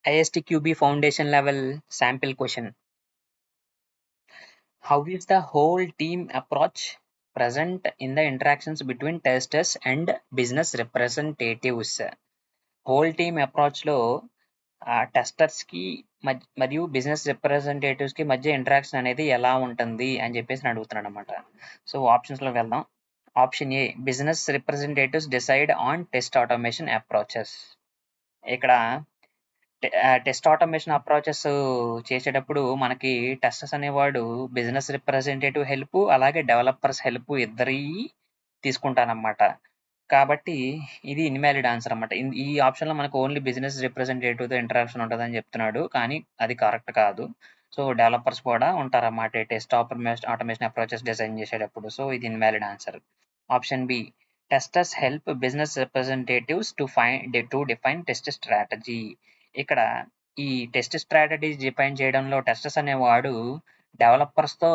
ISTQB foundation level sample question. How is the whole team approach present in the interactions between testers and business representatives? Whole team approach లో testers కి మరియు business representatives కి మధ్య interaction అనేది ఎలా ఉంటుంది అని చెప్పేసి అడుగుతున్నాడు అనమాట. సో ఆప్షన్స్ లోకి వెళ్దాం. Option A, business representatives decide on test automation approaches. ఇక్కడ టెస్ట్ ఆటోమేషన్ అప్రోచెస్ చేసేటప్పుడు మనకి టెస్టర్స్ అనేవాడు బిజినెస్ రిప్రజెంటేటివ్ హెల్ప్ అలాగే డెవలపర్స్ హెల్ప్ ఇద్దరి తీసుకుంటానమాట. కాబట్టి ఇది ఇన్వాలిడ్ ఆన్సర్ అన్నమాట. ఈ ఆప్షన్ లో మనకు ఓన్లీ బిజినెస్ రిప్రజెంటేటివ్ తో ఇంటరాక్షన్ ఉంటుందని చెప్తున్నాడు, కానీ అది కరెక్ట్ కాదు. సో డెవలపర్స్ కూడా ఉంటారన్నమాట టెస్ట్ ఆటోమేషన్ అప్రోచెస్ డిజైన్ చేసేటప్పుడు. సో ఇది invalid answer. Option B, testers help business representatives to define test strategy. ఇక్కడ ఈ టెస్ట్ స్ట్రాటజీ డిఫైన్ చేయడంలో టెస్టర్స్ అనేవాడు డెవలపర్స్ తో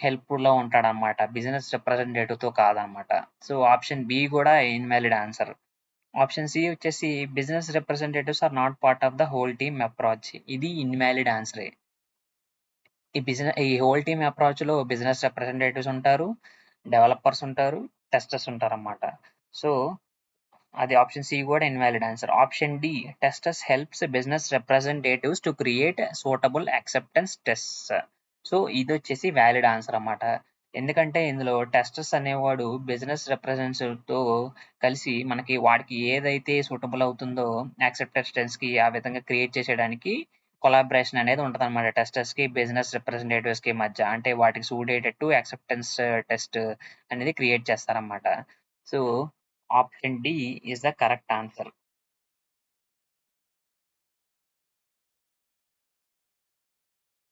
హెల్ప్ లో ఉంటాడన్నమాట, బిజినెస్ రిప్రజెంటేటివ్ తో కాదనమాట. సో ఆప్షన్ బి కూడా ఇన్వాలిడ్ ఆన్సర్. ఆప్షన్ సి వచ్చేసి business representatives are not part of the whole team approach. ఇది ఇన్వాలిడ్ ఆన్సరే. ఈ హోల్ టీమ్ అప్రోచ్ లో బిజినెస్ రిప్రజెంటేటివ్స్ ఉంటారు, డెవలపర్స్ ఉంటారు, టెస్టర్స్ ఉంటారన్నమాట. సో అది ఆప్షన్ సి కూడా invalid answer. Option D, testers helps business representatives to create suitable acceptance tests. So ఇది వచ్చేసి వ్యాలిడ్ ఆన్సర్ అన్నమాట. ఎందుకంటే ఇందులో టెస్టర్స్ అనేవాడు బిజినెస్ రిప్రజెంటేటివ్ తో కలిసి మనకి వాడికి ఏదైతే సూటబుల్ అవుతుందో యాక్సెప్టెన్స్ టెస్ట్ కి ఆ విధంగా క్రియేట్ చేసేయడానికి కొలాబరేషన్ అనేది ఉంటుంది అనమాట టెస్టర్స్ కి బిజినెస్ రిప్రజెంటేటివ్స్ కి మధ్య. అంటే వాటికి సూట్ అయ్యేటట్టు యాక్సెప్టెన్స్ టెస్ట్ అనేది క్రియేట్ చేస్తారన్నమాట. So option D is the correct answer.